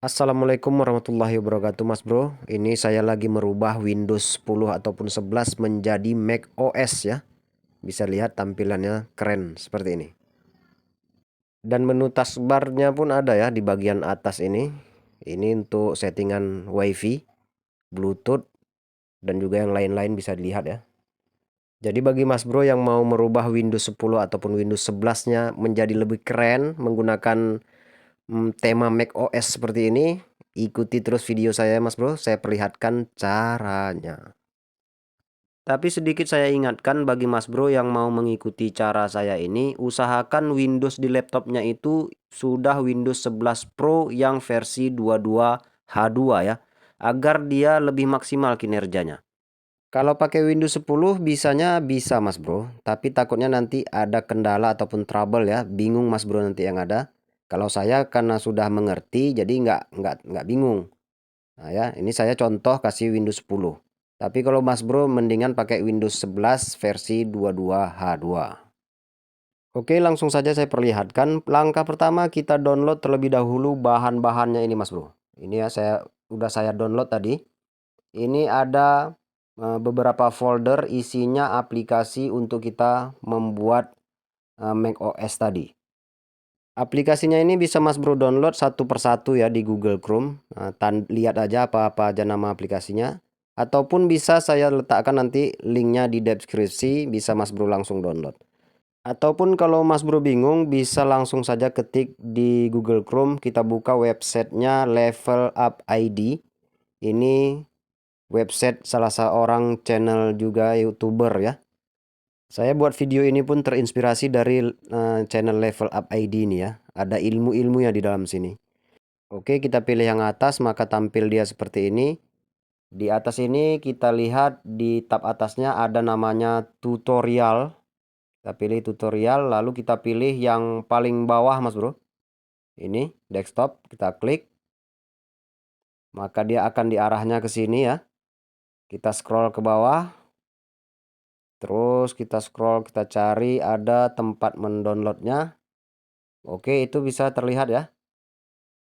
Assalamualaikum warahmatullahi wabarakatuh Mas Bro. Ini saya lagi merubah Windows 10 ataupun 11 menjadi Mac OS ya. Bisa lihat tampilannya keren seperti ini. Dan menu taskbarnya pun ada ya di bagian atas ini. Ini untuk settingan WiFi, Bluetooth, dan juga yang lain-lain bisa dilihat ya. Jadi bagi Mas Bro yang mau merubah Windows 10 ataupun Windows 11-nya menjadi lebih keren menggunakan tema Mac OS seperti ini, ikuti terus video saya Mas Bro, saya perlihatkan caranya. Tapi sedikit saya ingatkan bagi Mas Bro yang mau mengikuti cara saya ini, usahakan Windows di laptopnya itu sudah Windows 11 Pro yang versi 22H2 ya, agar dia lebih maksimal kinerjanya. Kalau pakai Windows 10 bisanya bisa Mas Bro, tapi takutnya nanti ada kendala ataupun trouble ya, bingung Mas Bro nanti yang ada. Kalau saya karena sudah mengerti jadi nggak bingung. Nah ya, ini saya contoh kasih Windows 10. Tapi kalau Mas Bro mendingan pakai Windows 11 versi 22H2. Oke, langsung saja saya perlihatkan. Langkah pertama kita download terlebih dahulu bahan-bahannya ini Mas Bro. Ini ya saya download tadi. Ini ada beberapa folder isinya aplikasi untuk kita membuat macOS tadi. Aplikasinya ini bisa Mas Bro download satu persatu ya di Google Chrome. Lihat aja apa-apa aja nama aplikasinya. Ataupun bisa saya letakkan nanti linknya di deskripsi, bisa Mas Bro langsung download. Ataupun kalau Mas Bro bingung, bisa langsung saja ketik di Google Chrome, kita buka websitenya Level Up ID. Ini website salah seorang channel juga YouTuber ya. Saya buat video ini pun terinspirasi dari channel Level Up ID ini ya. Ada ilmu-ilmunya di dalam sini. Oke, kita pilih yang atas maka tampil dia seperti ini. Di atas ini kita lihat di tab atasnya ada namanya tutorial. Kita pilih tutorial lalu kita pilih yang paling bawah Mas Bro. Ini desktop, kita klik. Maka dia akan diarahnya ke sini ya. Kita scroll ke bawah. Terus kita scroll, kita cari ada tempat mendownloadnya. Oke, itu bisa terlihat ya.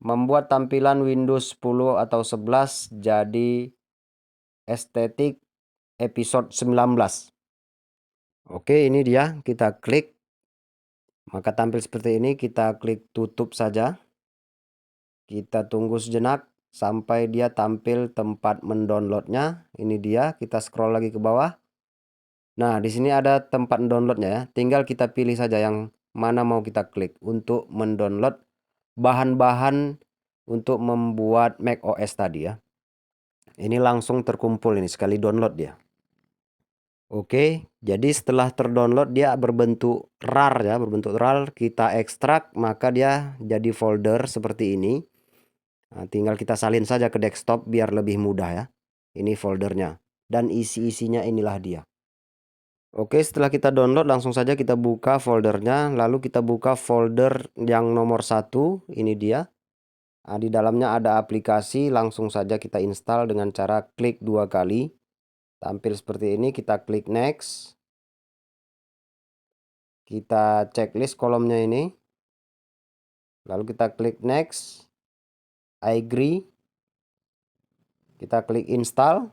Membuat tampilan Windows 10 atau 11 jadi estetik episode 19. Oke, ini dia, kita klik. Maka tampil seperti ini, kita klik tutup saja. Kita tunggu sejenak sampai dia tampil tempat mendownloadnya. Ini dia, kita scroll lagi ke bawah. Nah, di sini ada tempat downloadnya ya. Tinggal kita pilih saja yang mana mau kita klik untuk mendownload bahan-bahan untuk membuat macOS tadi ya. Ini langsung terkumpul ini sekali download dia. Oke, jadi setelah terdownload dia berbentuk RAR ya, berbentuk RAR, kita ekstrak maka dia jadi folder seperti ini. Nah, tinggal kita salin saja ke desktop biar lebih mudah ya. Ini foldernya dan isi-isinya inilah dia. Oke, setelah kita download langsung saja kita buka foldernya, lalu kita buka folder yang nomor 1, ini dia. Nah, di dalamnya ada aplikasi, langsung saja kita install dengan cara klik 2 kali. Tampil seperti ini, kita klik next. Kita checklist kolomnya ini. Lalu kita klik next. I agree. Kita klik install.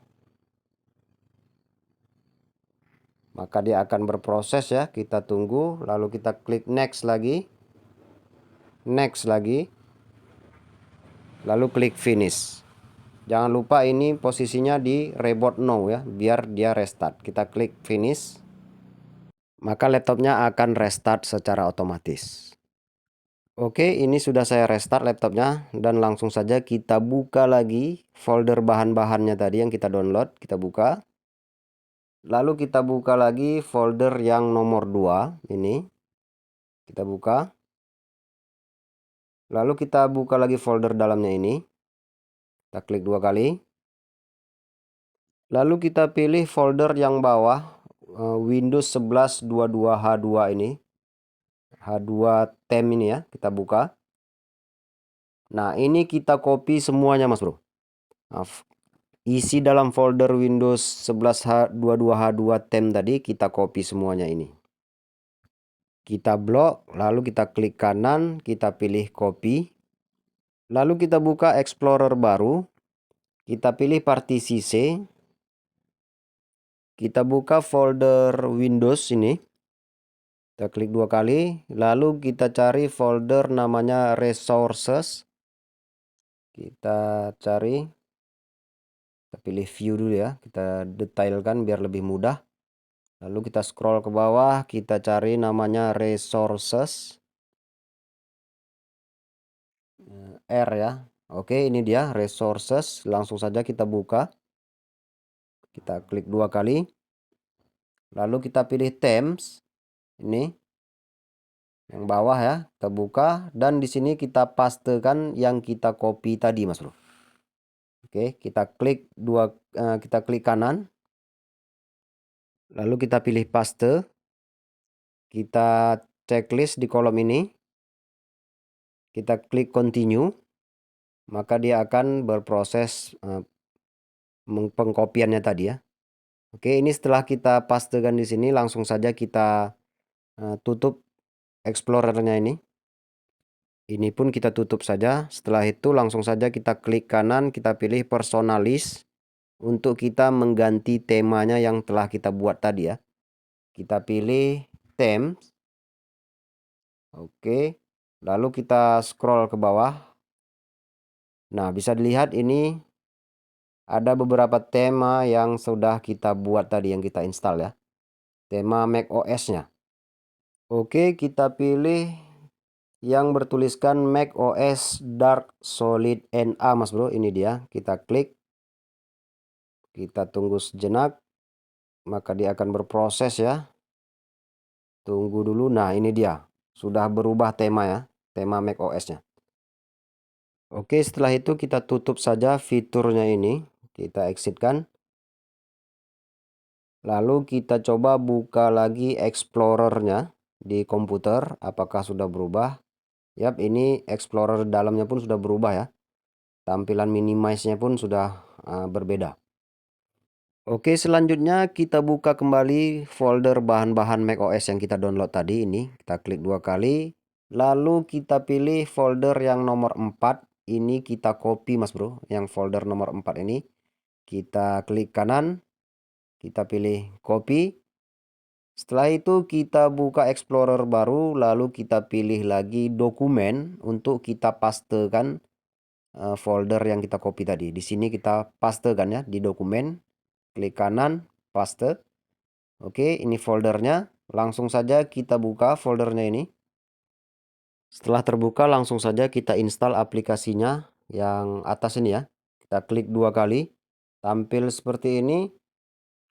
Maka dia akan berproses ya, kita tunggu, lalu kita klik next lagi. Next lagi. Lalu klik finish. Jangan lupa ini posisinya di reboot now ya, biar dia restart. Kita klik finish. Maka laptopnya akan restart secara otomatis. Oke, ini sudah saya restart laptopnya dan langsung saja kita buka lagi folder bahan-bahannya tadi yang kita download, kita buka. Lalu kita buka lagi folder yang nomor 2 ini. Kita buka. Lalu kita buka lagi folder dalamnya ini. Kita klik 2 kali. Lalu kita pilih folder yang bawah Windows 11 22H2 ini. H2 tem ini ya, kita buka. Nah, ini kita copy semuanya Mas Bro. Nah, isi dalam folder Windows 11 22H2 tem tadi kita copy semuanya ini. Kita blok, lalu kita klik kanan, kita pilih copy. Lalu kita buka Explorer baru, kita pilih partisi C, kita buka folder Windows ini, kita klik 2 kali, lalu kita cari folder namanya Resources, kita cari, kita pilih View dulu ya, kita detailkan biar lebih mudah. Lalu kita scroll ke bawah, kita cari namanya Resources, R ya. Oke, ini dia Resources, langsung saja kita buka. Kita klik 2 kali. Lalu kita pilih Themes. Ini yang bawah ya, kita buka dan di sini kita pastekan yang kita copy tadi, Mas Bro. Oke, kita klik kanan. Lalu kita pilih paste. Kita checklist di kolom ini. Kita klik continue. Maka dia akan berproses pengkopiannya tadi ya. Oke, ini setelah kita pastekan di sini, langsung saja kita tutup Explorernya ini. Ini pun kita tutup saja. Setelah itu langsung saja kita klik kanan, kita pilih personalis untuk kita mengganti temanya yang telah kita buat tadi ya. Kita pilih themes. Oke. Lalu kita scroll ke bawah. Nah, bisa dilihat ini ada beberapa tema yang sudah kita buat tadi, yang kita install ya. Tema macOS-nya. Oke, kita pilih yang bertuliskan macOS Dark Solid NA, Mas Bro. Ini dia. Kita klik. Kita tunggu sejenak. Maka dia akan berproses ya. Tunggu dulu. Nah, ini dia. Sudah berubah tema ya. Tema macOS-nya. Oke, setelah itu kita tutup saja fiturnya ini. Kita exitkan. Lalu kita coba buka lagi Explorer-nya di komputer. Apakah sudah berubah? Yap, ini Explorer dalamnya pun sudah berubah ya. Tampilan minimize-nya pun sudah berbeda. Oke, selanjutnya kita buka kembali folder bahan-bahan macOS yang kita download tadi ini. Kita klik 2 kali. Lalu kita pilih folder yang nomor 4. Ini kita copy, Mas Bro. Yang folder nomor 4 ini. Kita klik kanan. Kita pilih copy. Setelah itu kita buka Explorer baru, lalu kita pilih lagi dokumen untuk kita pastekan folder yang kita copy tadi. Di sini kita pastekan ya di dokumen. Klik kanan, paste. Oke, ini foldernya. Langsung saja kita buka foldernya ini. Setelah terbuka langsung saja kita install aplikasinya yang atas ini ya. Kita klik 2 kali. Tampil seperti ini.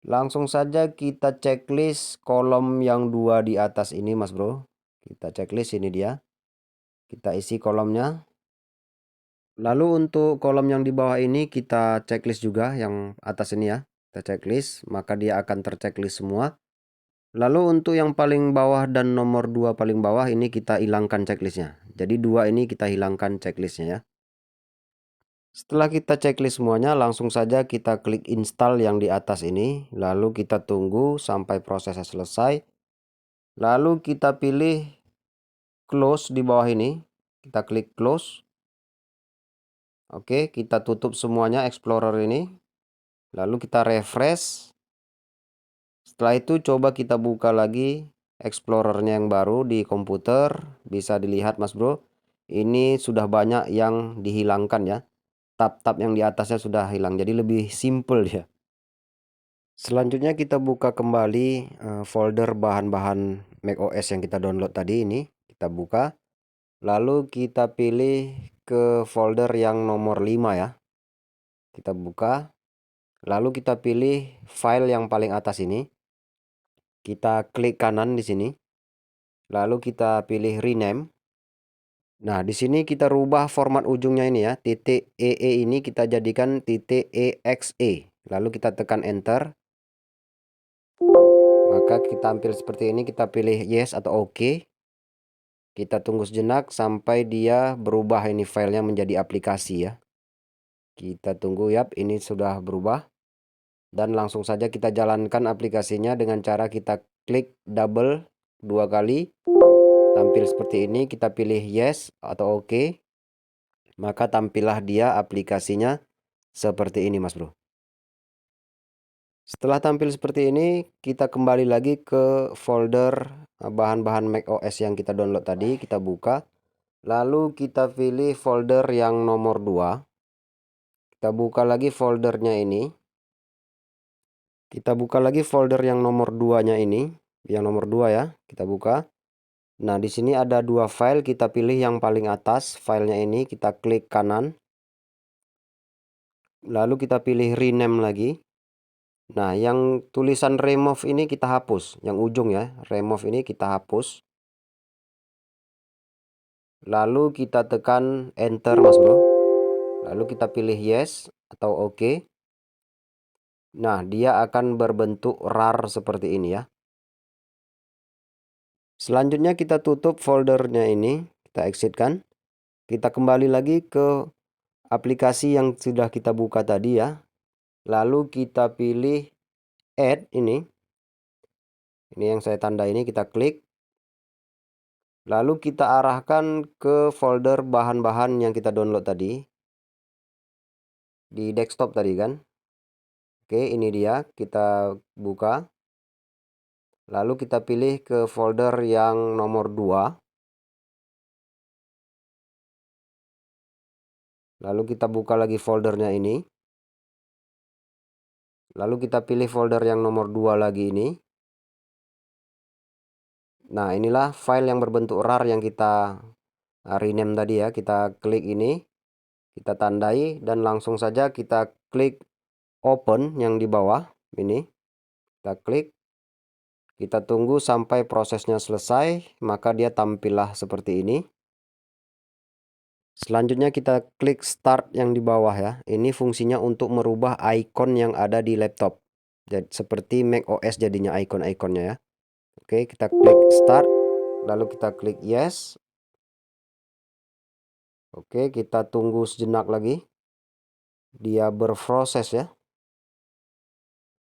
Langsung saja kita checklist kolom yang 2 di atas ini, Mas Bro. Kita checklist, ini dia. Kita isi kolomnya. Lalu untuk kolom yang di bawah ini kita checklist juga yang atas ini ya. Kita checklist, maka dia akan terchecklist semua. Lalu untuk yang paling bawah dan nomor 2 paling bawah ini kita hilangkan checklistnya. Jadi 2 ini kita hilangkan checklistnya ya. Setelah kita checklist semuanya, langsung saja kita klik install yang di atas ini. Lalu kita tunggu sampai prosesnya selesai. Lalu kita pilih close di bawah ini. Kita klik close. Oke, kita tutup semuanya Explorer ini. Lalu kita refresh. Setelah itu coba kita buka lagi Explorernya yang baru di komputer. Bisa dilihat, Mas Bro. Ini sudah banyak yang dihilangkan ya. Tab-tab yang di atasnya sudah hilang. Jadi lebih simple ya. Selanjutnya kita buka kembali folder bahan-bahan macOS yang kita download tadi ini. Kita buka. Lalu kita pilih ke folder yang nomor 5 ya. Kita buka. Lalu kita pilih file yang paling atas ini. Kita klik kanan di sini. Lalu kita pilih rename. Nah, di sini kita rubah format ujungnya ini ya. Titik .ee ini kita jadikan titik .exe. Lalu kita tekan enter. Maka kita tampil seperti ini, kita pilih yes atau oke. Kita tunggu sejenak sampai dia berubah ini filenya menjadi aplikasi ya. Kita tunggu, yap, ini sudah berubah. Dan langsung saja kita jalankan aplikasinya dengan cara kita klik double 2 kali. Tampil seperti ini, kita pilih yes atau oke. Maka tampillah dia aplikasinya seperti ini Mas Bro. Setelah tampil seperti ini, kita kembali lagi ke folder bahan-bahan macOS yang kita download tadi, kita buka. Lalu kita pilih folder yang nomor 2. Kita buka lagi foldernya ini. Kita buka lagi folder yang nomor 2-nya ini, yang nomor 2 ya. Kita buka. Nah, di sini ada 2 file, kita pilih yang paling atas, filenya ini kita klik kanan. Lalu kita pilih rename lagi. Nah, yang tulisan remove ini kita hapus, yang ujung ya, remove ini kita hapus. Lalu kita tekan enter Mas Bro. Lalu kita pilih yes atau oke. Nah, dia akan berbentuk rar seperti ini ya. Selanjutnya kita tutup foldernya ini, kita exitkan. Kita kembali lagi ke aplikasi yang sudah kita buka tadi ya. Lalu kita pilih add ini. Ini yang saya tanda ini, kita klik. Lalu kita arahkan ke folder bahan-bahan yang kita download tadi. Di desktop tadi kan. Oke, ini dia, kita buka. Lalu kita pilih ke folder yang nomor 2. Lalu kita buka lagi foldernya ini. Lalu kita pilih folder yang nomor 2 lagi ini. Nah, inilah file yang berbentuk rar yang kita rename tadi ya. Kita klik ini, kita tandai dan langsung saja kita klik open yang di bawah ini. Kita klik, kita tunggu sampai prosesnya selesai, maka dia tampillah seperti ini. Selanjutnya kita klik start yang di bawah ya. Ini fungsinya untuk merubah icon yang ada di laptop. Jadi seperti macOS jadinya icon-iconnya ya. Oke, kita klik start, lalu kita klik yes. Oke, kita tunggu sejenak lagi. Dia berproses ya.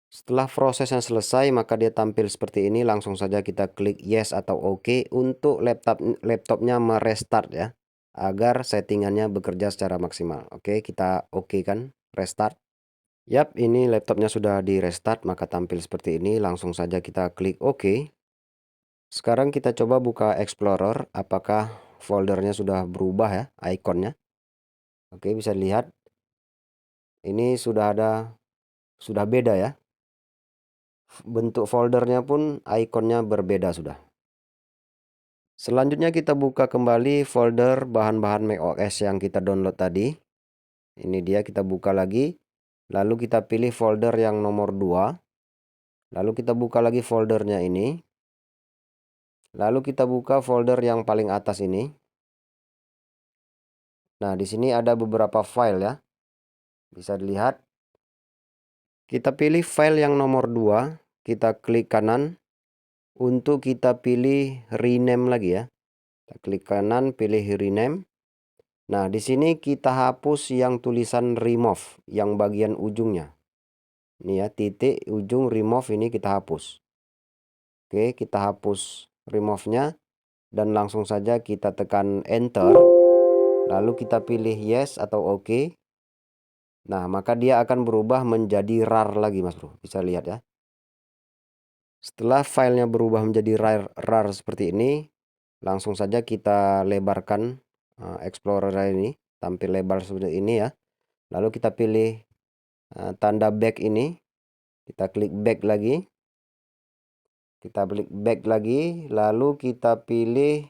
Setelah prosesnya selesai, maka dia tampil seperti ini. Langsung saja kita klik yes atau oke untuk laptopnya merestart ya. Agar settingannya bekerja secara maksimal. Oke, kita oke kan, restart. Yap, ini laptopnya sudah di restart, maka tampil seperti ini. Langsung saja kita klik oke. Sekarang kita coba buka Explorer, apakah foldernya sudah berubah ya, ikonnya. Oke, bisa dilihat. Ini sudah beda ya. Bentuk foldernya pun ikonnya berbeda sudah. Selanjutnya kita buka kembali folder bahan-bahan macOS yang kita download tadi. Ini dia, kita buka lagi. Lalu kita pilih folder yang nomor 2. Lalu kita buka lagi foldernya ini. Lalu kita buka folder yang paling atas ini. Nah, di sini ada beberapa file ya. Bisa dilihat. Kita pilih file yang nomor 2. Kita klik kanan. Untuk kita pilih rename lagi ya. Kita klik kanan, pilih rename. Nah, di sini kita hapus yang tulisan remove, yang bagian ujungnya. Ini ya, titik ujung remove ini kita hapus. Oke, kita hapus remove-nya dan langsung saja kita tekan enter. Lalu kita pilih yes atau oke. Nah, maka dia akan berubah menjadi rar lagi Mas Bro. Bisa lihat ya. Setelah filenya berubah menjadi rar seperti ini, langsung saja kita lebarkan Explorer ini, tampil lebar seperti ini ya. Lalu kita pilih tanda back ini, kita klik back lagi. Kita klik back lagi, lalu kita pilih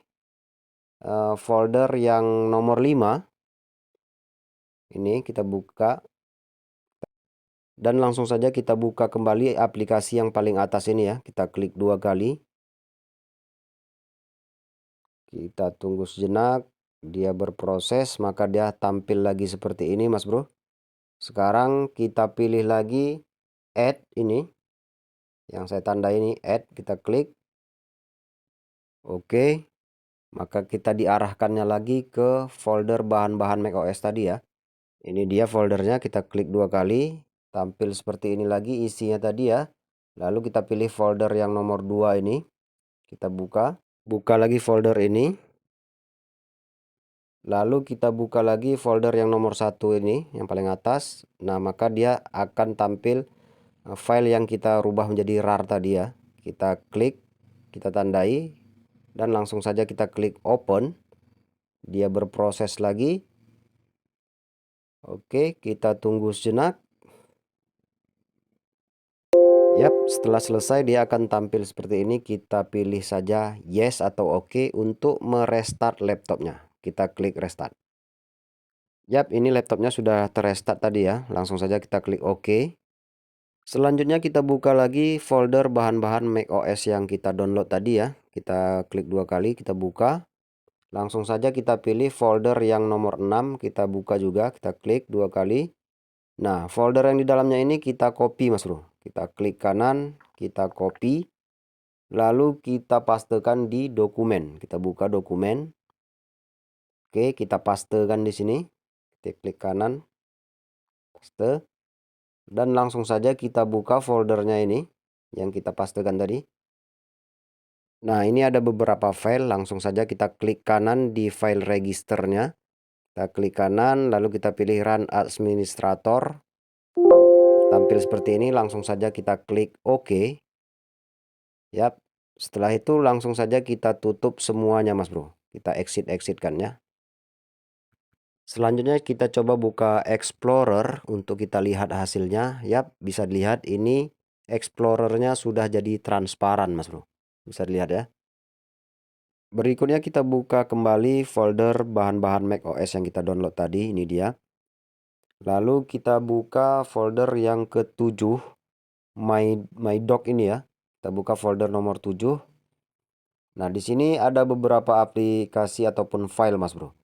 folder yang nomor 5. Ini kita buka. Dan langsung saja kita buka kembali aplikasi yang paling atas ini ya. Kita klik 2 kali. Kita tunggu sejenak. Dia berproses, maka dia tampil lagi seperti ini Mas Bro. Sekarang kita pilih lagi add ini. Yang saya tanda ini add, kita klik. Oke. Maka kita diarahkannya lagi ke folder bahan-bahan macOS tadi ya. Ini dia foldernya, kita klik 2 kali. Tampil seperti ini lagi isinya tadi ya. Lalu kita pilih folder yang nomor 2 ini. Kita buka. Buka lagi folder ini. Lalu kita buka lagi folder yang nomor 1 ini, yang paling atas. Nah, maka dia akan tampil file yang kita rubah menjadi RAR tadi ya. Kita klik, kita tandai, dan langsung saja kita klik open. Dia berproses lagi. Oke, kita tunggu sejenak. Yap, setelah selesai dia akan tampil seperti ini. Kita pilih saja yes atau oke untuk merestart laptopnya. Kita klik restart. Yap, ini laptopnya sudah terrestart tadi ya. Langsung saja kita klik oke. Selanjutnya kita buka lagi folder bahan-bahan macOS yang kita download tadi ya. Kita klik 2 kali, kita buka. Langsung saja kita pilih folder yang nomor 6, kita buka juga, kita klik 2 kali. Nah, folder yang di dalamnya ini kita copy Mas Bro. Kita klik kanan, kita copy. Lalu kita pastekan di dokumen. Kita buka dokumen. Oke, kita pastekan di sini. Kita klik kanan, paste. Dan langsung saja kita buka foldernya ini yang kita pastekan tadi. Nah, ini ada beberapa file, langsung saja kita klik kanan di file registernya. Kita klik kanan, lalu kita pilih run administrator. Tampil seperti ini, langsung saja kita klik OK. Yap, setelah itu langsung saja kita tutup semuanya Mas Bro. Kita exit-exitkan ya. Selanjutnya kita coba buka Explorer untuk kita lihat hasilnya. Yap, bisa dilihat ini Explorernya sudah jadi transparan Mas Bro. Bisa dilihat ya. Berikutnya kita buka kembali folder bahan-bahan macOS yang kita download tadi. Ini dia. Lalu kita buka folder yang ke-7, My Doc ini ya. Kita buka folder nomor 7. Nah, di sini ada beberapa aplikasi ataupun file Mas Bro.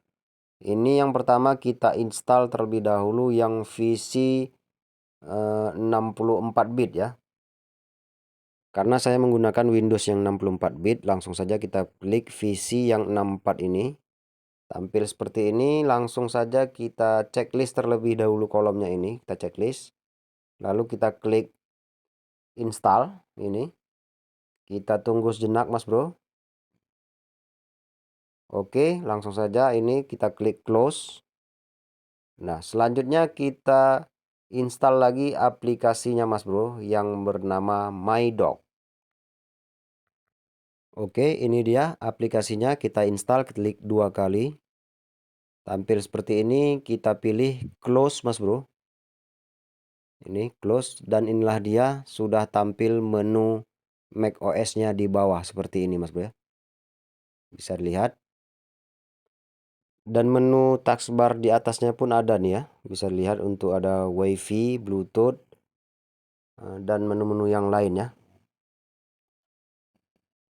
Ini yang pertama kita install terlebih dahulu yang VC 64 bit ya. Karena saya menggunakan Windows yang 64 bit, langsung saja kita klik VC yang 64 ini. Tampil seperti ini, langsung saja kita checklist terlebih dahulu kolomnya ini, kita checklist. Lalu kita klik install ini. Kita tunggu sejenak Mas Bro. Oke, langsung saja ini kita klik close. Nah, selanjutnya kita install lagi aplikasinya Mas Bro yang bernama MyDoc. Oke, ini dia aplikasinya, kita install, klik 2 kali. Tampil seperti ini, kita pilih close Mas Bro. Ini close, dan inilah dia sudah tampil menu macOS-nya di bawah seperti ini Mas Bro ya. Bisa dilihat. Dan menu taskbar di atasnya pun ada nih ya. Bisa dilihat untuk ada WiFi, Bluetooth, dan menu-menu yang lain ya.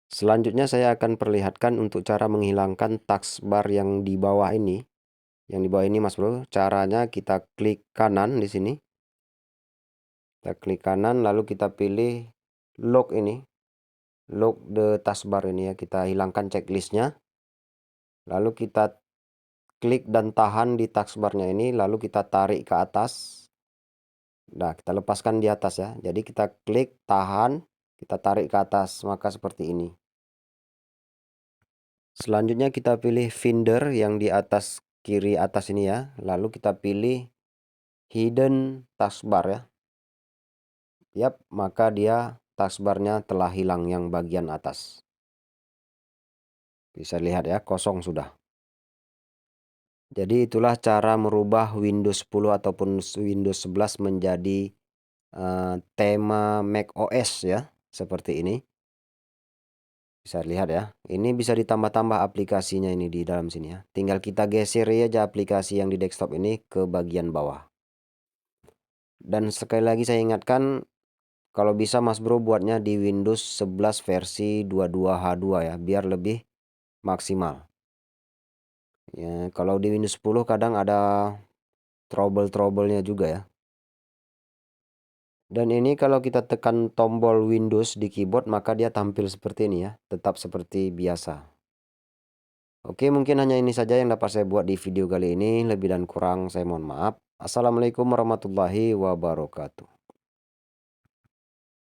Selanjutnya saya akan perlihatkan untuk cara menghilangkan taskbar yang di bawah ini. Yang di bawah ini Mas Bro. Caranya kita klik kanan di sini. Kita klik kanan lalu kita pilih lock ini. Lock the taskbar ini ya. Kita hilangkan checklistnya. Lalu kita klik dan tahan di taskbarnya ini. Lalu kita tarik ke atas. Nah, kita lepaskan di atas ya. Jadi kita klik, tahan, kita tarik ke atas, maka seperti ini. Selanjutnya kita pilih Finder yang di atas kiri atas ini ya. Lalu kita pilih Hidden Taskbar ya. Yap, maka dia taskbarnya telah hilang yang bagian atas. Bisa lihat ya, kosong sudah. Jadi itulah cara merubah Windows 10 ataupun Windows 11 menjadi tema macOS ya, seperti ini. Bisa lihat ya, ini bisa ditambah-tambah aplikasinya ini di dalam sini ya. Tinggal kita geser aja aplikasi yang di desktop ini ke bagian bawah. Dan sekali lagi saya ingatkan, kalau bisa Mas Bro buatnya di Windows 11 versi 22H2 ya, biar lebih maksimal. Ya, kalau di Windows 10 kadang ada trouble-troublenya juga ya. Dan ini kalau kita tekan tombol Windows di keyboard maka dia tampil seperti ini ya, tetap seperti biasa. Oke, mungkin hanya ini saja yang dapat saya buat di video kali ini. Lebih dan kurang saya mohon maaf. Assalamualaikum warahmatullahi wabarakatuh.